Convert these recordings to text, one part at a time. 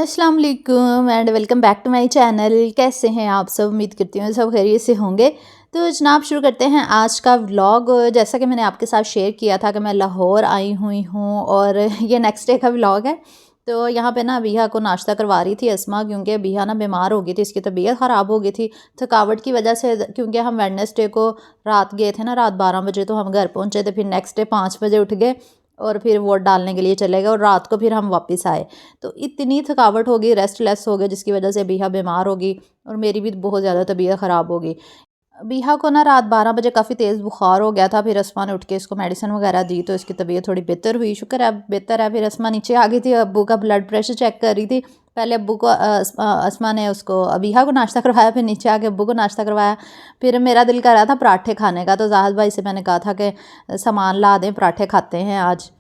अस्सलाम वालेकुम and welcome back to my channel. कैसे हैं आप सब? उम्मीद करती हूँ सब खैरियत से होंगे। तो जनाब शुरू करते हैं आज का व्लॉग। जैसा कि मैंने आपके साथ शेयर किया था कि मैं लाहौर आई हुई हूँ और ये नेक्स्ट डे का व्लॉग है। तो यहाँ पे ना अबिया को नाश्ता करवा रही थी अस्मा, क्योंकि अबिया ना बीमार हो गई थी, इसकी तबीयत ख़राब हो गई थी थकावट की वजह से। क्योंकि हम वेडनेसडे को रात गए थे ना, रात 12 बजे तो हम घर पहुँचे थे, फिर नेक्स्ट डे 5 बजे उठ गए और फिर वोट डालने के लिए चले गए और रात को फिर हम वापस आए। तो इतनी थकावट हो गई, रेस्टलेस हो गए, जिसकी वजह से बिहा बीमार हो गई और मेरी भी बहुत ज़्यादा तबीयत ख़राब हो गई। बिहा को ना रात 12 बजे काफ़ी तेज़ बुखार हो गया था, फिर अस्मा ने उठ के इसको मेडिसिन वगैरह दी तो इसकी तबीयत थोड़ी बेहतर हुई, शुक्र है अब बेहतर है। फिर अस्मा नीचे आ गई थी, अब्बू का ब्लड प्रेशर चेक कर रही थी। पहले अब्बू को अस्मा ने उसको अबिहा को नाश्ता करवाया, फिर नीचे आके अब्बू को नाश्ता करवाया। फिर मेरा दिल कर रहा था पराठे खाने का, तो जाहिद भाई से मैंने कहा था कि सामान ला दें, पराठे खाते हैं आज।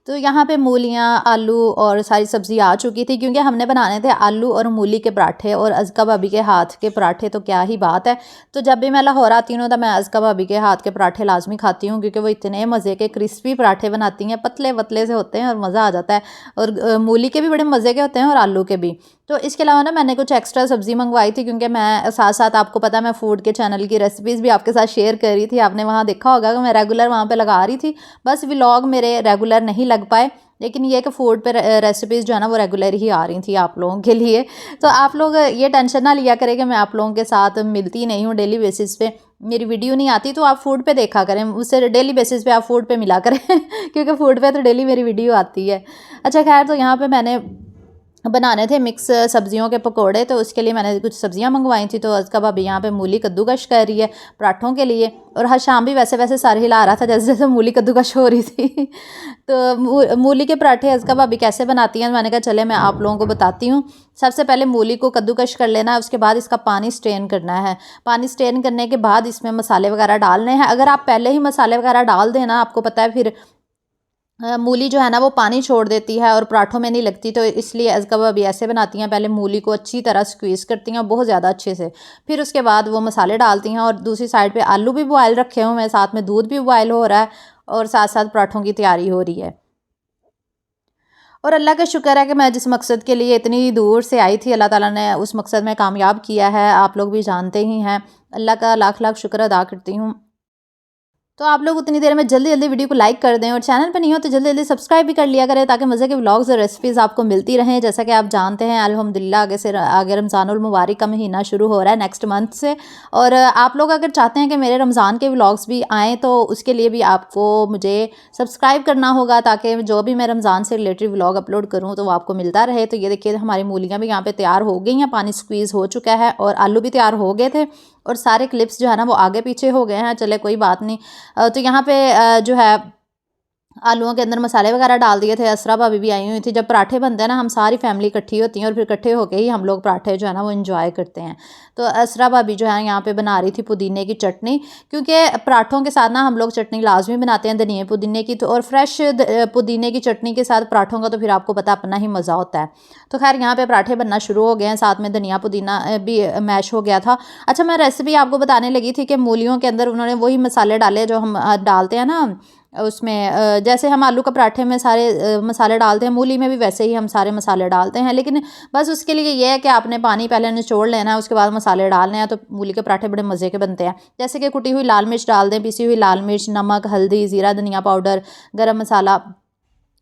तो यहाँ पे मूलियाँ, आलू और सारी सब्ज़ी आ चुकी थी, क्योंकि हमने बनाने थे आलू और मूली के पराठे, और अज़का भाभी के हाथ के पराठे तो क्या ही बात है। तो जब भी मैं लाहौर आती हूँ तो मैं अज़का भाभी के हाथ के पराठे लाजमी खाती हूँ, क्योंकि वो इतने मज़े के क्रिस्पी पराठे बनाती हैं, पतले पतले से होते हैं और मज़ा आ जाता है। और मूली के भी बड़े मज़े के होते हैं और आलू के भी। तो इसके अलावा ना मैंने कुछ एक्स्ट्रा सब्ज़ी मंगवाई थी, क्योंकि मैं साथ साथ, आपको पता है मैं फूड के चैनल की रेसिपीज़ भी आपके साथ शेयर कर रही थी, आपने वहाँ देखा होगा कि मैं रेगुलर वहाँ पे लगा रही थी। बस व्लॉग मेरे रेगुलर नहीं लग पाए, लेकिन ये कि फूड पे रेसिपीज़ जो है ना वो रेगुलर ही आ रही थी आप लोगों के लिए। तो आप लोग ये टेंशन ना लिया करें कि मैं आप लोगों के साथ मिलती नहीं हूँ डेली बेसिस पे, मेरी वीडियो नहीं आती, तो आप फूड पे देखा करें, उससे डेली बेसिस पे आप फूड पे मिला करें क्योंकि फूड पे तो डेली मेरी वीडियो आती है। अच्छा खैर, तो यहाँ पे मैंने बनाने थे मिक्स सब्जियों के पकोड़े, तो उसके लिए मैंने कुछ सब्जियां मंगवाई थी। तो अज़का भाभी यहाँ पे मूली कद्दूकश कर रही है पराठों के लिए, और हर शाम भी वैसे वैसे सर हिला रहा था जैसे जैसे मूली कद्दूकश हो रही थी तो मूली के पराठे अज़का भाभी कैसे बनाती हैं, मैंने कहा चले मैं आप लोगों को बताती हूँ। सबसे पहले मूली को कद्दूकश कर लेना है, उसके बाद इसका पानी स्ट्रेन करना है। पानी स्ट्रेन करने के बाद इसमें मसाले वगैरह डालने हैं। अगर आप पहले ही मसाले वगैरह डाल देना, आपको पता है फिर मूली जो है ना वो पानी छोड़ देती है और पराठों में नहीं लगती, तो इसलिए अज़का भाभी ऐसे बनाती हैं, पहले मूली को अच्छी तरह स्क्वीज़ करती हैं बहुत ज़्यादा अच्छे से, फिर उसके बाद वो मसाले डालती हैं। और दूसरी साइड पे आलू भी बॉयल रखे हुए हैं, साथ में दूध भी बॉयल हो रहा है और साथ साथ पराठों की तैयारी हो रही है। और अल्लाह का शुक्र है कि मैं जिस मकसद के लिए इतनी दूर से आई थी, अल्लाह ताला ने उस मकसद में कामयाब किया है, आप लोग भी जानते ही हैं। अल्लाह का लाख लाख शुक्र अदा करती हूँ। तो आप लोग उतनी देर में जल्दी जल्दी वीडियो को लाइक कर दें, और चैनल पर नहीं हो तो जल्दी जल्दी सब्सक्राइब भी कर लिया करें, ताकि मज़े के व्लॉग्स और रेसिपीज़ आपको मिलती रहें। जैसा कि आप जानते हैं अल्हम्दुलिल्लाह आगे रमज़ानुल मुबारक का महीना शुरू हो रहा है नेक्स्ट मंथ से। और आप लोग अगर चाहते हैं कि मेरे रमज़ान के व्लॉग्स भी आएँ, तो उसके लिए भी आपको मुझे सब्सक्राइब करना होगा, ताकि जो भी मैं रमज़ान से रिलेटेड व्लॉग अपलोड करूँ तो वो आपको मिलता रहे। तो ये देखिए हमारी मूलियाँ भी यहाँ पर तैयार हो गई हैं, पानी स्क्वीज़ हो चुका है और आलू भी तैयार हो गए थे, और सारे क्लिप्स जो है ना वो आगे पीछे हो गए हैं, चले कोई बात नहीं। तो यहाँ पे जो है आलूओं के अंदर मसाले वगैरह डाल दिए थे। असरा भाभी भी आई हुई थी। जब पराठे बनते हैं ना, हम सारी फैमिली इकट्ठी होती हैं और फिर इकट्ठे होके ही हम लोग पराठे जो है ना वो एंजॉय करते हैं। तो असरा भाभी जो है यहाँ पे बना रही थी पुदीने की चटनी, क्योंकि पराठों के साथ ना हम लोग चटनी लाजमी बनाते हैं धनिया पुदीने की, तो और फ्रेश पुदीने की चटनी के साथ पराठों का तो फिर आपको पता अपना ही मज़ा होता है। तो खैर यहाँ पे पराठे बनना शुरू हो गए हैं, साथ में धनिया पुदीना भी मैश हो गया था। अच्छा, मैं रेसिपी आपको बताने लगी थी कि मूलियों के अंदर उन्होंने वही मसाले डाले जो हम डालते हैं ना उसमें, जैसे हम आलू का पराठे में सारे मसाले डालते हैं, मूली में भी वैसे ही हम सारे मसाले डालते हैं। लेकिन बस उसके लिए ये है कि आपने पानी पहले निचोड़ लेना है, उसके बाद मसाले डालने हैं, तो मूली के पराठे बड़े मज़े के बनते हैं। जैसे कि कुटी हुई लाल मिर्च डाल दें, पिसी हुई लाल मिर्च, नमक, हल्दी, ज़ीरा, धनिया पाउडर, गरम मसाला,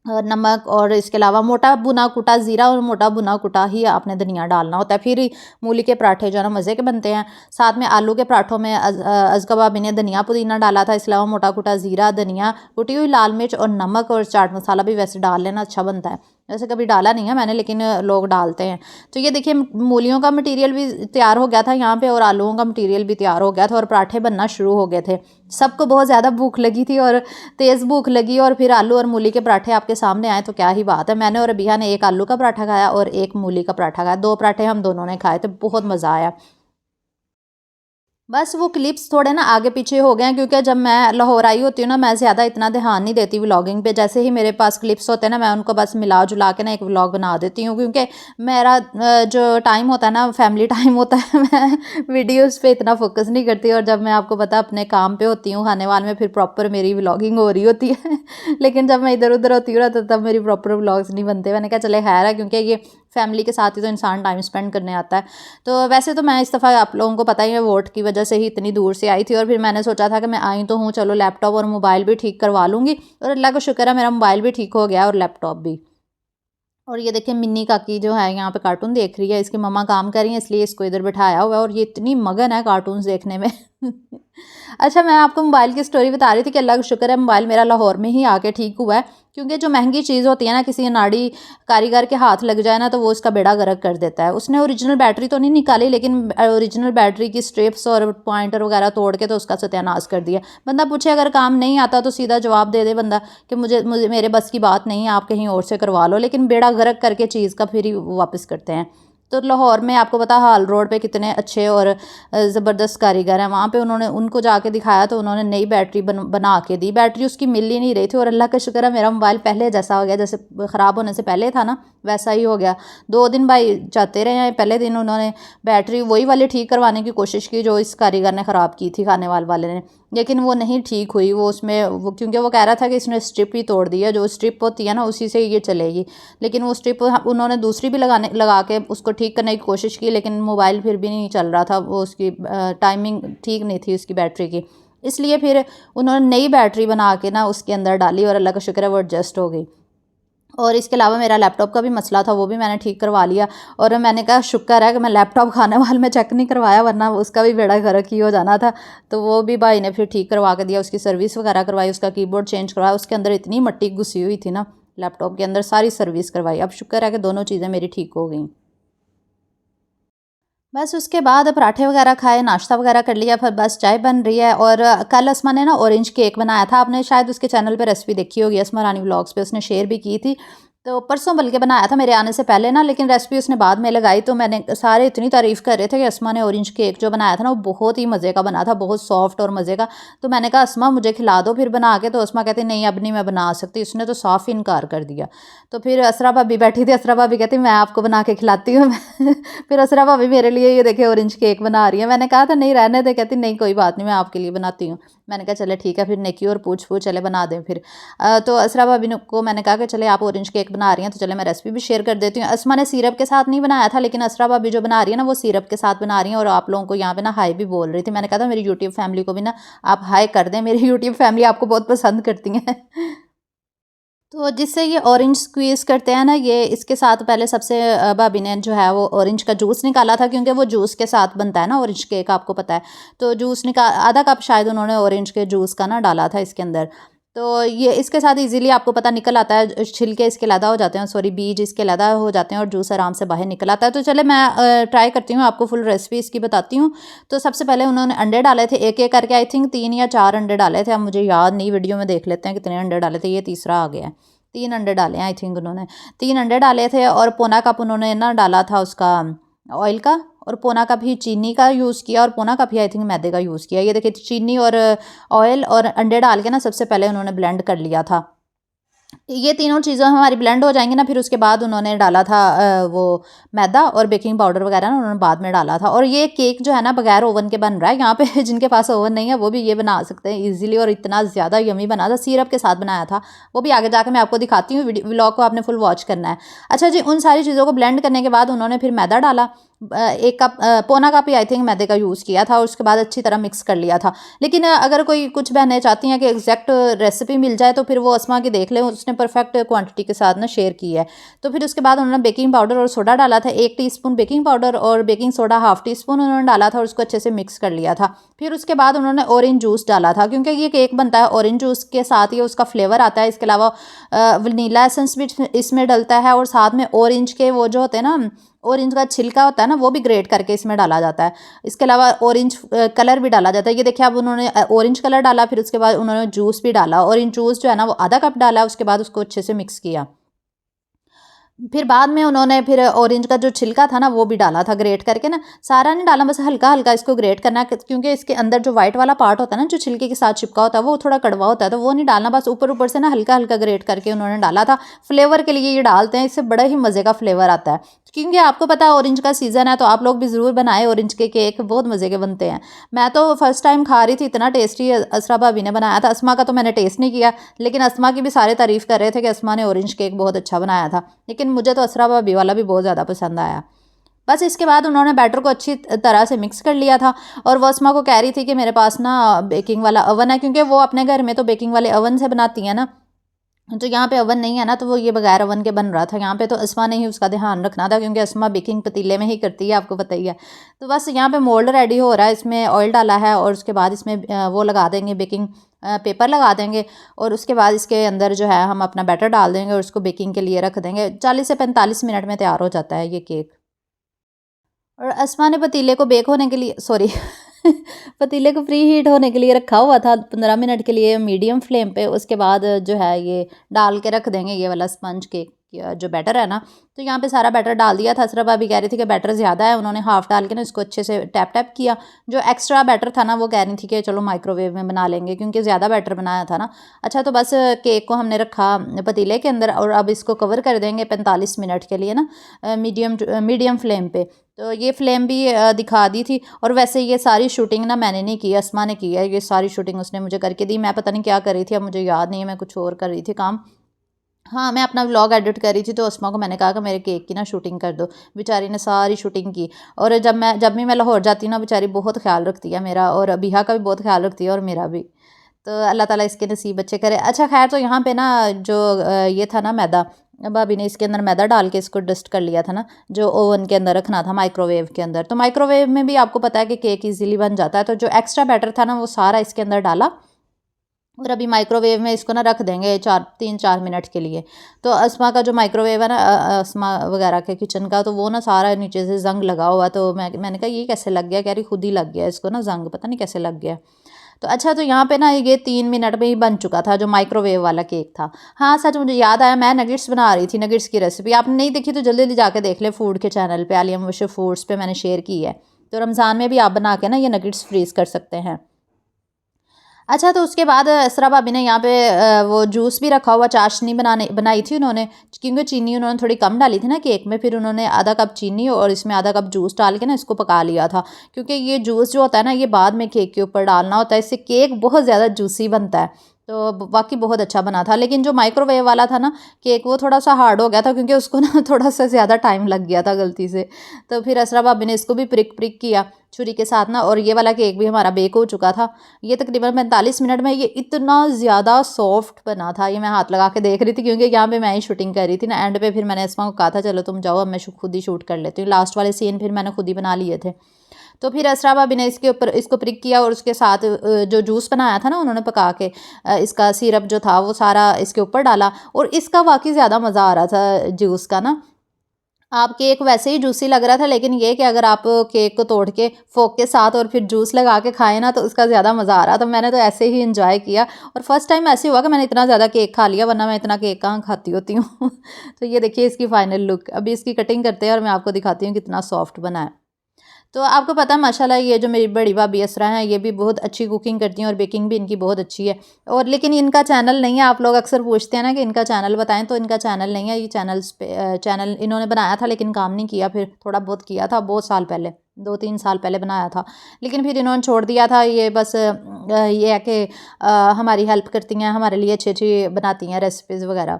नमक, और इसके अलावा मोटा भुना कुटा ज़ीरा और मोटा भुना कुटा ही आपने धनिया डालना होता है, फिर ही मूली के पराठे जो है ना मज़े के बनते हैं। साथ में आलू के पराठों में अज़का भाभी ने धनिया पुदीना डाला था, इसके अलावा मोटा कुटा ज़ीरा, धनिया, कुटी हुई लाल मिर्च और नमक, और चाट मसाला भी वैसे डाल लेना, अच्छा बनता है। वैसे कभी डाला नहीं है मैंने, लेकिन लोग डालते हैं। तो ये देखिए मूलियों का मटेरियल भी तैयार हो गया था यहाँ पे, और आलूओं का मटेरियल भी तैयार हो गया था, और पराठे बनना शुरू हो गए थे। सबको बहुत ज़्यादा भूख लगी थी, और तेज़ भूख लगी, और फिर आलू और मूली के पराठे आपके सामने आए तो क्या ही बात है। मैंने और अबिया ने एक आलू का पराठा खाया और एक मूली का पराठा खाया, 2 पराठे हम दोनों ने खाए थे, बहुत मज़ा आया। बस वो क्लिप्स थोड़े ना आगे पीछे हो गए हैं, क्योंकि जब मैं लाहौर आई होती हूँ ना, मैं ज़्यादा इतना ध्यान नहीं देती व्लॉगिंग पे। जैसे ही मेरे पास क्लिप्स होते हैं ना, मैं उनको बस मिला जुला के ना एक व्लॉग बना देती हूँ, क्योंकि मेरा जो टाइम होता है ना, फैमिली टाइम होता है, मैं वीडियोज़ पे इतना फोकस नहीं करती। और जब मैं आपको पता अपने काम पे होती हूँ खाने वाले में, फिर प्रॉपर मेरी व्लॉगिंग हो रही होती है लेकिन जब मैं इधर उधर होती हूँ ना, तो तब मेरी प्रॉपर व्लॉग्स नहीं बनते। मैंने कहा चले खैर है, क्योंकि ये फैमिली के साथ ही तो इंसान टाइम स्पेंड करने आता है। तो वैसे तो मैं इस दफ़ा, आप लोगों को पता ही है, वोट की वजह से ही इतनी दूर से आई थी, और फिर मैंने सोचा था कि मैं आई तो हूँ, चलो लैपटॉप और मोबाइल भी ठीक करवा लूँगी, और अल्लाह का शुक्र है मेरा मोबाइल भी ठीक हो गया और लैपटॉप भी। और ये देखिए मिन्नी काकी जो है यहाँ पे कार्टून देख रही है, इसकी मम्मा काम कर रही है इसलिए इसको इधर बिठाया हुआ है, और ये इतनी मगन है कार्टून्स देखने में। अच्छा, मैं आपको मोबाइल की स्टोरी बता रही थी कि अल्लाह का शुक्र है मोबाइल मेरा लाहौर में ही आके ठीक हुआ है, क्योंकि जो महंगी चीज़ होती है ना, किसी अनाड़ी कारीगर के हाथ लग जाए ना तो वो उसका बेड़ा गर्क कर देता है। उसने ओरिजिनल बैटरी तो नहीं निकाली, लेकिन ओरिजिनल बैटरी की स्ट्रिप्स और पॉइंटर वगैरह तोड़ के तो उसका सत्यानाश कर दिया। बंदा पूछे अगर काम नहीं आता तो सीधा जवाब दे दे बंदा कि मुझे मुझे मेरे बस की बात नहीं है, आप कहीं और से करवा लो, लेकिन बेड़ा गर्क करके चीज़ का फिर ही वापस करते हैं। तो लाहौर में आपको पता हाल रोड पे कितने अच्छे और ज़बरदस्त कारीगर हैं, वहाँ पे उन्होंने उनको जाके दिखाया तो उन्होंने नई बैटरी बना के दी। बैटरी उसकी मिल ही नहीं रही थी, और अल्लाह का शुक्र है मेरा मोबाइल पहले जैसा हो गया, जैसे ख़राब होने से पहले था ना वैसा ही हो गया। 2 दिन भाई जाते रहे हैं, पहले दिन उन्होंने बैटरी वही वाली ठीक करवाने की कोशिश की जो इस कारीगर ने ख़राब की थी, खाने वाले ने, लेकिन वो नहीं ठीक हुई। वो उसमें वो क्योंकि वो कह रहा था कि इसने स्ट्रिप ही तोड़ दी है, जो स्ट्रिप होती है ना उसी से ये चलेगी, लेकिन वो स्ट्रिप उन्होंने दूसरी भी लगा के उसको ठीक करने की कोशिश की, लेकिन मोबाइल फिर भी नहीं चल रहा था, वो उसकी टाइमिंग ठीक नहीं थी उसकी बैटरी की, इसलिए फिर उन्होंने नई बैटरी बना के ना उसके अंदर डाली, और अल्लाह का शुक्र है वो एडजस्ट हो गई। और इसके अलावा मेरा लैपटॉप का भी मसला था, वो भी मैंने ठीक करवा लिया, और मैंने कहा शुक्र है कि मैं लैपटॉप खाने वाले में चेक नहीं करवाया, वरना उसका भी बेड़ा गर्क ही हो जाना था। तो वो भी भाई ने फिर ठीक करवा के दिया, उसकी सर्विस वगैरह करवाई, उसका कीबोर्ड चेंज करवाया, उसके अंदर इतनी मट्टी घुसी हुई थी ना लैपटॉप के अंदर, सारी सर्विस करवाई। अब शुक्र है कि दोनों चीज़ें मेरी ठीक हो गई। बस उसके बाद पराठे वगैरह खाए, नाश्ता वगैरह कर लिया, फिर बस चाय बन रही है। और कल अस्मा ने ना ऑरेंज केक बनाया था, आपने शायद उसके चैनल पे रेसिपी देखी होगी, अस्मा रानी व्लॉग्स पे उसने शेयर भी की थी। तो परसों बल्कि बनाया था मेरे आने से पहले ना, लेकिन रेसिपी उसने बाद में लगाई, तो मैंने सारे इतनी तारीफ़ कर रहे थे कि अस्मा ने ऑरेंज केक जो बनाया था ना वो बहुत ही मज़े का बना था, बहुत सॉफ्ट और मज़े का। तो मैंने कहा अस्मा मुझे खिला दो फिर बना के, तो अस्मा कहती नहीं अब नहीं मैं बना सकती, उसने तो साफ़ ही इनकार कर दिया। तो फिर असरा भाभी बैठी थी, असरा भाभी कहती मैं आपको बना के खिलाती हूँ। फिर असरा भाभी मेरे लिए ये देखे ऑरेंज केक बना रही है, मैंने कहा था नहीं रहने दे, कहती नहीं कोई बात नहीं मैं आपके लिए बनाती हूँ। मैंने कहा चले ठीक है, फिर नेकी और पूछ चले बना दें फिर। तो असरा भाभी को मैंने कहा कि चले आप ऑरेंज केक बना रही हैं तो चले मैं रेसिपी भी शेयर कर देती हूँ। अस्मा ने सिरप के साथ नहीं बनाया था, लेकिन असरा भाभी जो बना रही है ना वो सिरप के साथ बना रही हैं, और आप लोगों को यहाँ पे ना हाई भी बोल रही थी। मैंने कहा था मेरी यूट्यूब फैमिली को भी ना आप हाई कर दें, मेरी यूट्यूब फैमिली आपको बहुत पसंद करती हैं। तो जिससे ये ऑरेंज स्क्वीज़ करते हैं ना, ये इसके साथ पहले सबसे भाभी ने जो है वो ऑरेंज का जूस निकाला था, क्योंकि वो जूस के साथ बनता है ना ऑरेंज केक, आपको पता है। तो जूस आधा कप शायद उन्होंने ऑरेंज के जूस का ना डाला था इसके अंदर। तो ये इसके साथ इजीली आपको पता निकल आता है, छिलके इसके अलहदा हो जाते हैं, सॉरी बीज इसके अलहदा हो जाते हैं, और जूस आराम से बाहर निकल आता है। तो चले मैं ट्राई करती हूँ, आपको फुल रेसिपी इसकी बताती हूँ। तो सबसे पहले उन्होंने अंडे डाले थे एक एक करके, आई थिंक 3 या 4 अंडे डाले थे, अब मुझे याद नहीं, वीडियो में देख लेते हैं कितने अंडे डाले थे, ये तीसरा आ गया है। 3 अंडे डाले हैं आई थिंक उन्होंने, 3 अंडे डाले थे, और पौना कप उन्होंने ना डाला था उसका ऑयल का, और पौना कप ही चीनी का यूज़ किया, और पौना कप ही आई थिंक मैदे का यूज़ किया। ये देखिए चीनी और ऑयल और अंडे डाल के ना सबसे पहले उन्होंने ब्लेंड कर लिया था। ये तीनों चीज़ें हमारी ब्लेंड हो जाएंगी ना, फिर उसके बाद उन्होंने डाला था वो मैदा और बेकिंग पाउडर वगैरह ना उन्होंने बाद में डाला था। और ये केक जो है ना बगैर ओवन के बन रहा है, यहाँ पे जिनके पास ओवन नहीं है वो भी ये बना सकते हैं इजीली, और इतना ज़्यादा यमी बना था, सिरप के साथ बनाया था। वो भी आगे जाकर मैं आपको दिखाती हूँ, व्लॉग को आपने फुल वॉच करना है। अच्छा जी, उन सारी चीज़ों को ब्लेंड करने के बाद उन्होंने फिर मैदा डाला, 1 कप पौना कप ही आई थिंक मैदे का यूज़ किया था, और उसके बाद अच्छी तरह मिक्स कर लिया था। लेकिन अगर कोई कुछ बहनें चाहती हैं कि एग्जैक्ट रेसिपी मिल जाए तो फिर वो अस्मा की देख लें, उसने परफेक्ट क्वांटिटी के साथ ना शेयर की है। तो फिर उसके बाद उन्होंने बेकिंग पाउडर और सोडा डाला था, 1 टीस्पून बेकिंग पाउडर और बेकिंग सोडा हाफ टीस्पून उन्होंने डाला था, और उसको अच्छे से मिक्स कर लिया था। फिर उसके बाद उन्होंने ऑरेंज जूस डाला था, क्योंकि ये केक बनता है ऑरेंज जूस के साथ ही, उसका फ्लेवर आता है। इसके अलावा वनीला एसेंस भी इसमें डलता है, और साथ में ऑरेंज के वो जो होते हैं ना, ऑरेंज का छिलका होता है ना, वो भी ग्रेट करके इसमें डाला जाता है। इसके अलावा ऑरेंज कलर भी डाला जाता है। ये देखिए अब उन्होंने ऑरेंज कलर डाला, फिर उसके बाद उन्होंने जूस भी डाला, ऑरेंज जूस जो है ना वो आधा कप डाला, उसके बाद उसको अच्छे से मिक्स किया। फिर बाद में उन्होंने फिर ऑरेंज का जो छिलका था ना वो भी डाला था ग्रेट करके ना, सारा नहीं डाला, बस हल्का हल्का इसको ग्रेट करना है, क्योंकि इसके अंदर जो वाइट वाला पार्ट होता है ना जो छिलके के साथ चिपका होता है वो थोड़ा कड़वा होता है, तो वो नहीं डालना, बस ऊपर ऊपर से ना हल्का हल्का ग्रेट करके उन्होंने डाला था। फ्लेवर के लिए ये डालते हैं, इससे बड़ा ही मज़े का फ्लेवर आता है, क्योंकि आपको पता है ऑरेंज का सीज़न है, तो आप लोग भी ज़रूर बनाएं ऑरेंज के केक, बहुत मज़े के बनते हैं। मैं तो फर्स्ट टाइम खा रही थी, इतना टेस्टी असरा भाभी ने बनाया था। अस्मा का तो मैंने टेस्ट नहीं किया, लेकिन अस्मा की भी सारे तारीफ़ कर रहे थे कि अस्मा ने ऑरेंज केक बहुत अच्छा बनाया था। लेकिन लेकिन मुझे तो असरा भाभी वाला भी बहुत ज़्यादा पसंद आया। बस इसके बाद उन्होंने बैटर को अच्छी तरह से मिक्स कर लिया था और वो अस्मा को कह रही थी कि मेरे पास ना बेकिंग वाला अवन है, क्योंकि वो अपने घर में तो बेकिंग वाले अवन से बनाती है ना, तो यहाँ पे अवन नहीं है ना, तो वो ये बगैर अवन के बन रहा था यहाँ पे। तो अस्मा ने ही उसका ध्यान रखना था, क्योंकि अस्मा बेकिंग पतीले में ही करती है, आपको पता ही है। तो बस यहाँ पे मोल्ड रेडी हो रहा है, इसमें ऑयल डाला है और उसके बाद इसमें वो लगा देंगे, बेकिंग पेपर लगा देंगे और उसके बाद इसके अंदर जो है हम अपना बैटर डाल देंगे और उसको बेकिंग के लिए रख देंगे। 40 से 45 मिनट में तैयार हो जाता है ये केक। और अस्मा ने पतीले को बेक होने के लिए, सॉरी पतीले को प्री हीट होने के लिए रखा हुआ था 15 मिनट के लिए मीडियम फ्लेम पे। उसके बाद जो है ये डाल के रख देंगे ये वाला स्पंज केक जो बैटर है ना। तो यहाँ पे सारा बैटर डाल दिया था। असरा भाभी कह रही थी कि बैटर ज़्यादा है, उन्होंने हाफ़ डाल के ना इसको अच्छे से टैप टैप किया। जो एक्स्ट्रा बैटर था ना वो कह रही थी कि चलो माइक्रोवेव में बना लेंगे, क्योंकि ज़्यादा बैटर बनाया था ना। अच्छा, तो बस केक को हमने रखा पतीले के अंदर और अब इसको कवर कर देंगे 45 मिनट के लिए ना, मीडियम फ्लेम पे। तो ये फ्लेम भी दिखा दी थी। और वैसे ये सारी शूटिंग ना मैंने नहीं की, अस्मा ने की है। ये सारी शूटिंग उसने मुझे करके दी। मैं पता नहीं क्या कर रही थी, अब मुझे याद नहीं है, मैं कुछ और कर रही थी काम। हाँ, मैं अपना व्लॉग एडिट कर रही थी, तो अस्मा को मैंने कहा कि मेरे केक की ना शूटिंग कर दो। बेचारी ने सारी शूटिंग की। और जब भी मैं लाहौर जाती हूँ ना, बेचारी बहुत ख्याल रखती है मेरा, और अबिहा का भी बहुत ख्याल रखती है और मेरा भी। तो अल्लाह ताला इसके नसीब अच्छे करे। अच्छा खैर, तो यहाँ पे ना जो ये था ना मैदा, भाभी ने इसके अंदर मैदा डाल के इसको डस्ट कर लिया था ना, जो ओवन के अंदर रखना था माइक्रोवेव के अंदर। तो माइक्रोवेव में भी आपको पता है कि केक इजीली बन जाता है। तो जो एक्स्ट्रा बैटर था ना वो सारा इसके अंदर डाला और अभी माइक्रोवेव में इसको ना रख देंगे 3-4 मिनट के लिए। तो अस्मा का जो माइक्रोवेव है ना, अस्मा वगैरह के किचन का, तो वो ना सारा नीचे से जंग लगा हुआ। तो मैंने कहा ये कैसे लग गया, कह रही खुद ही लग गया इसको ना जंग, पता नहीं कैसे लग गया। तो अच्छा, तो यहाँ पे ना ये 3 मिनट में ही बन चुका था जो माइक्रोवेव वाला केक था। हाँ सच, मुझे याद आया, मैं नगेट्स बना रही थी। नगेट्स की रेसिपी आपने नहीं देखी तो जल्दी जल्दी जाके देख ले, फूड के चैनल पे, आलिया मुबशर फूड्स पे मैंने शेयर की है। तो रमज़ान में भी आप बना के ना ये नगेट्स फ्रीज कर सकते हैं। अच्छा, तो उसके बाद असरा भाभी ने यहाँ पे वो जूस भी रखा हुआ, चाशनी बनाई थी उन्होंने, क्योंकि चीनी उन्होंने थोड़ी कम डाली थी ना केक में। फिर उन्होंने आधा कप चीनी और इसमें आधा कप जूस डाल के ना इसको पका लिया था, क्योंकि ये जूस जो होता है ना ये बाद में केक के ऊपर डालना होता है, इससे केक बहुत ज़्यादा जूसी बनता है। तो बाकी बहुत अच्छा बना था। लेकिन जो माइक्रोवेव वाला था ना केक, वो थोड़ा सा हार्ड हो गया था, क्योंकि उसको ना थोड़ा सा ज़्यादा टाइम लग गया था गलती से। तो फिर असरा भाभी ने इसको भी प्रिक प्रिक किया छुरी के साथ ना, और ये वाला केक भी हमारा बेक हो चुका था। ये तकरीबन 45 मिनट में ये इतना ज़्यादा सॉफ्ट बना था। ये मैं हाथ लगा के देख रही थी, क्योंकि यहाँ पे मैं ही शूटिंग कर रही थी ना। एंड पे फिर मैंने अस्मा को कहा था चलो तुम जाओ, अब मैं खुद ही शूट कर लेती हूँ। लास्ट वाले सीन फिर मैंने खुद ही बना लिए थे। तो फिर असरा भाभी ने इसके ऊपर इसको प्रिक किया और उसके साथ जो जूस बनाया था ना उन्होंने पका के, इसका सिरप जो था वो सारा इसके ऊपर डाला। और इसका वाकई ज़्यादा मज़ा आ रहा था जूस का ना। आप केक वैसे ही जूसी लग रहा था, लेकिन ये कि अगर आप केक को तोड़ के फोक के साथ और फिर जूस लगा के खाएं ना, तो उसका ज़्यादा मज़ा आ रहा था। मैंने तो ऐसे ही इंजॉय किया। और फर्स्ट टाइम ऐसे हुआ कि मैंने इतना ज़्यादा केक खा लिया, वरना मैं इतना केक कहाँ खाती होती हूँ। तो ये देखिए इसकी फाइनल लुक। अभी इसकी कटिंग करते हैं और मैं आपको दिखाती हूँ कितना सॉफ्ट बना है। तो आपको पता है माशाल्लाह ये जो मेरी बड़ी भाभी असरा हैं, ये भी बहुत अच्छी कुकिंग करती हैं और बेकिंग भी इनकी बहुत अच्छी है। और लेकिन इनका चैनल नहीं है। आप लोग अक्सर पूछते हैं ना कि इनका चैनल बताएं, तो इनका चैनल नहीं है। ये चैनल इन्होंने बनाया था लेकिन काम नहीं किया, फिर थोड़ा बहुत किया था बहुत साल पहले, 2-3 साल पहले बनाया था, लेकिन फिर इन्होंने छोड़ दिया था। ये बस ये है कि हमारी हेल्प करती हैं, हमारे लिए अच्छी अच्छी बनाती हैं रेसिपीज़ वगैरह।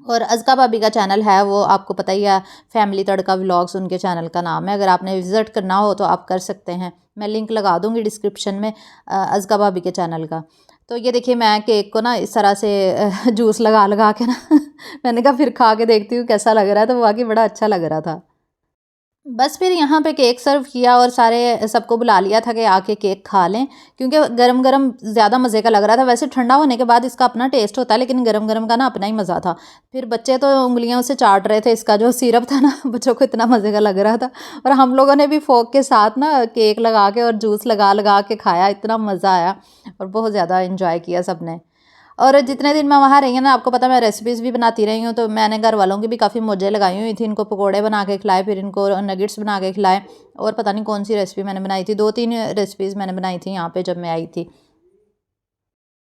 और अज़का भाभी का चैनल है, वो आपको पता ही है, फैमिली तड़का व्लॉग्स उनके चैनल का नाम है। अगर आपने विज़िट करना हो तो आप कर सकते हैं, मैं लिंक लगा दूँगी डिस्क्रिप्शन में अज़का भाभी के चैनल का। तो ये देखिए मैं केक को ना इस तरह से जूस लगा लगा के ना मैंने कहा फिर खा के देखती हूँ कैसा लग रहा है, तो वाकई बड़ा अच्छा लग रहा था। बस फिर यहाँ पे केक सर्व किया और सारे सबको बुला लिया था कि आके केक खा लें, क्योंकि गरम गरम ज़्यादा मज़े का लग रहा था। वैसे ठंडा होने के बाद इसका अपना टेस्ट होता है, लेकिन गरम गरम का ना अपना ही मज़ा था। फिर बच्चे तो उंगलियों से चाट रहे थे, इसका जो सिरप था ना बच्चों को इतना मज़े का लग रहा था। और हम लोगों ने भी फोक के साथ ना केक लगा के और जूस लगा लगा के खाया, इतना मज़ा आया और बहुत ज़्यादा इंजॉय किया सब ने। और जितने दिन मैं वहाँ रही हूँ ना, आपको पता मैं रेसिपीज़ भी बनाती रही हूँ, तो मैंने घर वालों की भी काफ़ी मौजें लगाई हुई थी। इनको पकोड़े बना के खिलाए, फिर इनको नगेट्स बना के खिलाए, और पता नहीं कौन सी रेसिपी मैंने बनाई थी, 2-3 रेसिपीज़ मैंने बनाई थी यहाँ पे जब मैं आई थी।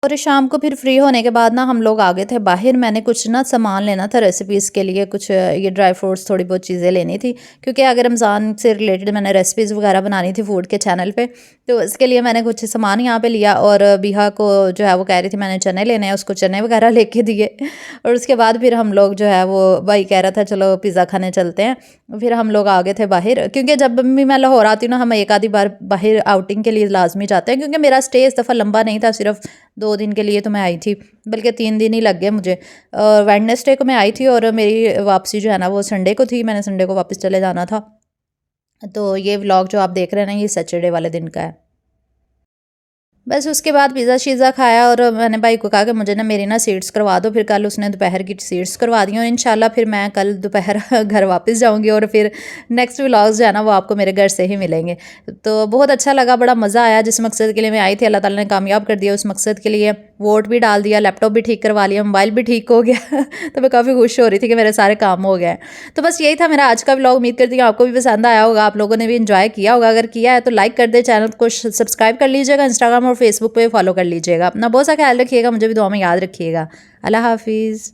और शाम को फिर फ्री होने के बाद ना हम लोग आ गए थे बाहर। मैंने कुछ ना सामान लेना था रेसिपीज़ के लिए, कुछ ये ड्राई फ्रूट्स थोड़ी बहुत चीज़ें लेनी थी, क्योंकि अगर रमज़ान से रिलेटेड मैंने रेसिपीज़ वगैरह बनानी थी फूड के चैनल पे, तो इसके लिए मैंने कुछ सामान यहाँ पे लिया। और बिहा को जो है वो कह रही थी मैंने चने लेने हैं, उसको चने वगैरह लेके दिए। और उसके बाद फिर हम लोग जो है वो, भाई कह रहा था चलो पिज़्ज़ा खाने चलते हैं, फिर हम लोग आ गए थे बाहर। क्योंकि जब भी मैं लाहौर आती हूँ ना, हम एक आधी बार बाहर आउटिंग के लिए लाजमी जाते हैं, क्योंकि मेरा स्टे इस दफ़ा लंबा नहीं था, सिर्फ 2 दिन के लिए तो मैं आई थी, बल्कि 3 दिन ही लग गए मुझे। वेडनेसडे को मैं आई थी और मेरी वापसी जो है ना वो संडे को थी, मैंने संडे को वापस चले जाना था। तो ये व्लॉग जो आप देख रहे हैं ना, ये सैटरडे वाले दिन का है। बस उसके बाद पिज़्ज़ा शीज़ा खाया और मैंने भाई को कहा कि मुझे ना मेरी ना सीट्स करवा दो। फिर कल उसने दोपहर की सीट्स करवा दी और इंशाल्लाह फिर मैं कल दोपहर घर वापस जाऊंगी और फिर नेक्स्ट व्लॉग्स जो है ना वो आपको मेरे घर से ही मिलेंगे। तो बहुत अच्छा लगा, बड़ा मज़ा आया। जिस मकसद के लिए मैं आई थी अल्लाह ताला ने कामयाब कर दिया उस मकसद के लिए। वोट भी डाल दिया, लैपटॉप भी ठीक करवा लिया, मोबाइल भी ठीक हो गया। तो मैं काफ़ी खुश हो रही थी कि मेरे सारे काम हो गए हैं। तो बस यही था मेरा आज का व्लॉग। उम्मीद करती हूँ आपको भी पसंद आया होगा, आप लोगों ने भी इंजॉय किया होगा। अगर किया है तो लाइक कर दे, चैनल को सब्सक्राइब कर लीजिएगा, इंस्टाग्राम और फेसबुक पे फॉलो कर लीजिएगा। अपना बहुत सा ख्याल रखिएगा, मुझे भी दुआ में याद रखिएगा। अल्लाह हाफिज़।